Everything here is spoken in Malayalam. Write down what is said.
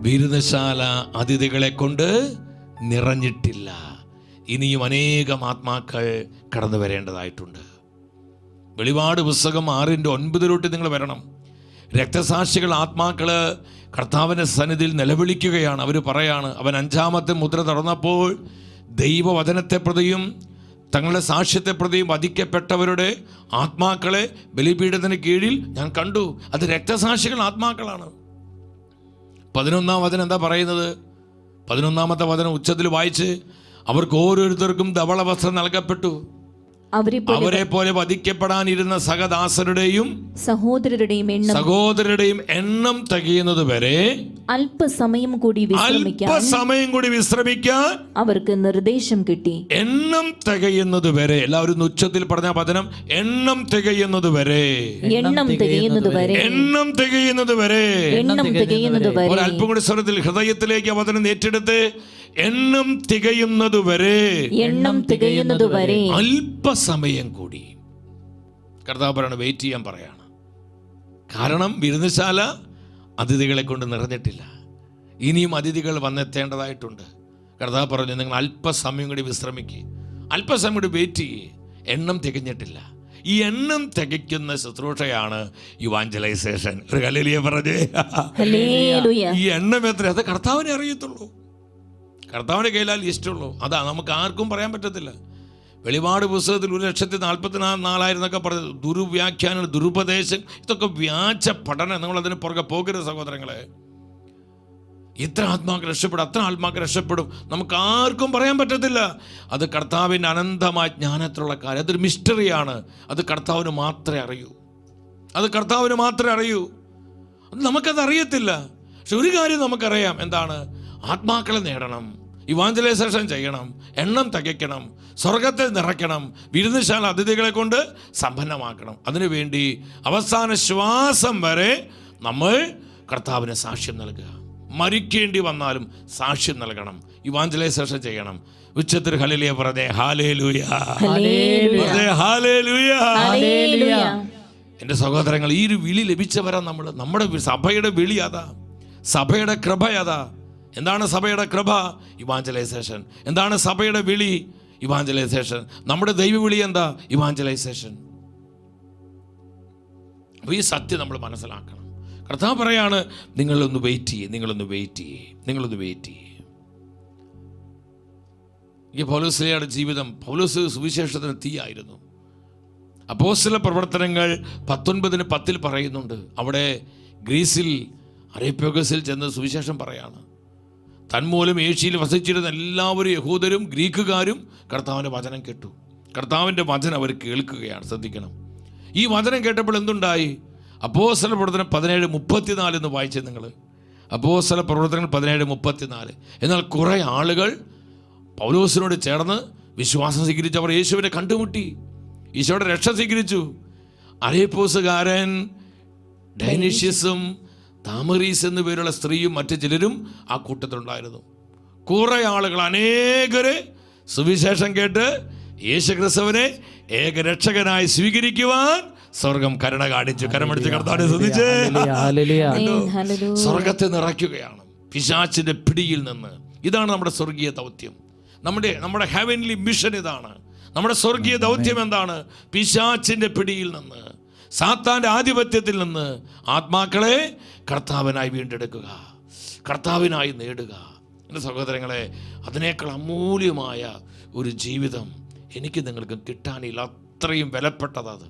വിരുന്നശാല അതിഥികളെ കൊണ്ട് നിറഞ്ഞിട്ടില്ല. ഇനിയും അനേകം ആത്മാക്കൾ കടന്നു വരേണ്ടതായിട്ടുണ്ട്. വെളിപാട് പുസ്തകം 6:9 നിങ്ങൾ വരണം. രക്തസാക്ഷികൾ ആത്മാക്കൾ കർത്താവിൻ്റെ സന്നിധിയിൽ നിലവിളിക്കുകയാണ്. അവർ പറയാണ്, അവൻ 5ാമത്തെ മുദ്ര തുറന്നപ്പോൾ ദൈവവചനത്തെ പ്രതിയും തങ്ങളുടെ സാക്ഷ്യത്തെ പ്രതിയും വധിക്കപ്പെട്ടവരുടെ ആത്മാക്കളെ ബലിപീഠത്തിന് കീഴിൽ ഞാൻ കണ്ടു. അത് രക്തസാക്ഷികൾ ആത്മാക്കളാണ്. 11ാം വചനം എന്താ പറയുന്നത്? 11ാമത്തെ വചനം ഉച്ചത്തിൽ വായിച്ച്, അവർക്ക് ഓരോരുത്തർക്കും ധവള വസ്ത്രം നൽകപ്പെട്ടു. അവരെ പോലെ വധിക്കപ്പെടാനിരുന്ന സഹദാസരുടെയും സഹോദരരുടെയും എണ്ണം തികയുന്നത് വരെ അല്പസമയം കൂടി വിശ്രമിക്കാൻ അവർക്ക് നിർദ്ദേശം കിട്ടി. എണ്ണം തികയുന്നത് വരെ. എല്ലാവരും ഉച്ചത്തിൽ പറഞ്ഞ വചനം, എണ്ണം തികയുന്നത് വരെ, എണ്ണം തികയുന്നത് വരെ, എണ്ണം തികയുന്നത് വരെ, എണ്ണം തികയുന്നത് വരെ. ഒരല്പം കൂടി സ്വരത്തിൽ ഹൃദയത്തിലേക്ക് ആ വചനം ഏറ്റെടുത്ത്, എണ്ണം തികയുന്നത് വരെ, എണ്ണം തികയുന്നത് വരെ, അല്പസമയം കൂടി. കർത്താവ് പറയാണ്, വെയിറ്റ് ചെയ്യാൻ പറയാണ്. കാരണം വിരുന്നശാല അതിഥികളെ കൊണ്ട് നിറഞ്ഞിട്ടില്ല. ഇനിയും അതിഥികൾ വന്നെത്തേണ്ടതായിട്ടുണ്ട്. കർത്താവ് പറഞ്ഞു, നിങ്ങൾ അല്പസമയം കൂടി വിശ്രമിക്കുക, അല്പസമയം കൂടി വെയിറ്റ് ചെയ്യേ. എണ്ണം തികഞ്ഞിട്ടില്ല. ഈ എണ്ണം തികയ്ക്കുന്ന ശുശ്രൂഷയാണ് ഇവാഞ്ചലൈസേഷൻ. ഒരു ഹല്ലേലൂയ പറഞ്ഞേ. ഈ എണ്ണം എത്ര, അത് കർത്താവിനെ അറിയത്തുള്ളൂ. കർത്താവിൻ്റെ കയ്യിലാൽ ഇഷ്ടമുള്ളൂ. അതാ നമുക്ക് ആർക്കും പറയാൻ പറ്റത്തില്ല. വെളിപാട് പുസ്തകത്തിൽ 1,44,000 പറഞ്ഞത് ദുർവ്യാഖ്യാനം, ദുരുപദേശം, ഇതൊക്കെ വ്യാജ പഠനം. നമ്മളതിന് പുറകെ പോകരുത് സഹോദരങ്ങളെ. ഇത്ര ആത്മാക്കൾ രക്ഷപ്പെടും, അത്ര ആത്മാക്കൾ രക്ഷപ്പെടും, നമുക്ക് ആർക്കും പറയാൻ പറ്റത്തില്ല. അത് കർത്താവിൻ്റെ അനന്തമായ ജ്ഞാനത്തിലുള്ള കാര്യം. അതൊരു മിസ്റ്ററിയാണ്. അത് കർത്താവിന് മാത്രമേ അറിയൂ. അത് കർത്താവിന് മാത്രമേ അറിയൂ. നമുക്കത് അറിയത്തില്ല. പക്ഷെ ഒരു കാര്യം നമുക്കറിയാം. എന്താണ്? ആത്മാക്കളെ നേടണം, ഇവാഞ്ചലൈസേഷൻ ചെയ്യണം, എണ്ണം തികയ്ക്കണം, സ്വർഗത്തെ നിറയ്ക്കണം, വിരുന്നശാല അതിഥികളെ കൊണ്ട് സമ്പന്നമാക്കണം. അതിനുവേണ്ടി അവസാന ശ്വാസം വരെ നമ്മൾ കർത്താവിന് സാക്ഷ്യം നൽകുക. മരിക്കേണ്ടി വന്നാലും സാക്ഷ്യം നൽകണം, ഇവാഞ്ചലൈസേഷൻ ചെയ്യണം. ഉച്ചത്തിൽ ഹല്ലേലൂയ പറഞ്ഞേ. Hallelujah, hallelujah. എൻ്റെ സഹോദരങ്ങൾ, ഈ ഒരു വിളി ലഭിച്ചവരാ നമ്മൾ. നമ്മുടെ സഭയുടെ വിളി അതാ, സഭയുടെ കൃപ അതാ. എന്താണ് സഭയുടെ കൃപ? ഇവാഞ്ചലൈസേഷൻ. എന്താണ് സഭയുടെ വിളി? ഇവാഞ്ചലൈസേഷൻ. നമ്മുടെ ദൈവവിളി എന്താ? ഇവാഞ്ചലൈസേഷൻ. അപ്പോൾ ഈ സത്യം നമ്മൾ മനസ്സിലാക്കണം. കർത്താവ് പറയാണ്, നിങ്ങളൊന്ന് വെയിറ്റ് ചെയ്യേ, നിങ്ങളൊന്ന് വെയിറ്റ് ചെയ്യേ, നിങ്ങളൊന്ന് വെയിറ്റ് ചെയ്യേ. ഈ പൗലോസ്ലീഹയുടെ ജീവിതം, പൗലോസ് സുവിശേഷത്തിന് തീയായിരുന്നു. അപ്പോസ്തല പ്രവർത്തനങ്ങൾ 19:10 പറയുന്നുണ്ട്. അവിടെ ഗ്രീസിൽ അരേപ്യാഗസിൽ ചെന്ന് സുവിശേഷം പറയാണ്. തന്മൂലം ഏഷ്യയിൽ വസിച്ചിരുന്ന എല്ലാവരും, യഹൂദരും ഗ്രീക്കുകാരും, കർത്താവിൻ്റെ വചനം കേട്ടു. കർത്താവിൻ്റെ വചനം അവർ കേൾക്കുകയാണ്. ശ്രദ്ധിക്കണം. ഈ വചനം കേട്ടപ്പോൾ എന്തുണ്ടായി? അപ്പോസ്തല പ്രവർത്തനം 17:34 എന്ന് വായിച്ചേ നിങ്ങൾ. അപ്പോസ്തല പ്രവർത്തനങ്ങൾ 17:34. എന്നാൽ കുറേ ആളുകൾ പൗലോസിനോട് ചേർന്ന് വിശ്വാസം സ്വീകരിച്ച് അവർ യേശുവിനെ കണ്ടുമുട്ടി, ഈശോയുടെ രക്ഷ സ്വീകരിച്ചു. അരേപ്പോസുകാരൻ ഡൈനീഷ്യസും താമറീസ് എന്നു പേരുള്ള സ്ത്രീയും മറ്റു ചിലരും ആ കൂട്ടത്തിലുണ്ടായിരുന്നു. കുറേ ആളുകൾ, അനേകരെ സുവിശേഷം കേട്ട് യേശുക്രിസ്തുവിനെ ഏകരക്ഷകനായി സ്വീകരിക്കുവാൻ സ്വർഗം കരുണ കാണിച്ചു. കരമടിച്ച് കർത്താവിനെ സ്തുതിച്ചേ. സ്വർഗത്തെ നിറയ്ക്കുകയാണ് പിശാചിന്റെ പിടിയിൽ നിന്ന്. ഇതാണ് നമ്മുടെ സ്വർഗീയ ദൗത്യം. നമ്മുടെ ഹെവൻലി മിഷൻ ഇതാണ്. നമ്മുടെ സ്വർഗീയ ദൗത്യം എന്താണ്? പിശാചിന്റെ പിടിയിൽ നിന്ന്, സാത്താന്റെ ആധിപത്യത്തിൽ നിന്ന് ആത്മാക്കളെ കർത്താവിനായി വീണ്ടെടുക്കുക, കർത്താവിനായി നേടുക. എൻ്റെ സഹോദരങ്ങളെ, അതിനേക്കാൾ അമൂല്യമായ ഒരു ജീവിതം എനിക്ക് നിങ്ങൾക്ക് കിട്ടാനില്ല. അത്രയും വിലപ്പെട്ടത് അത്.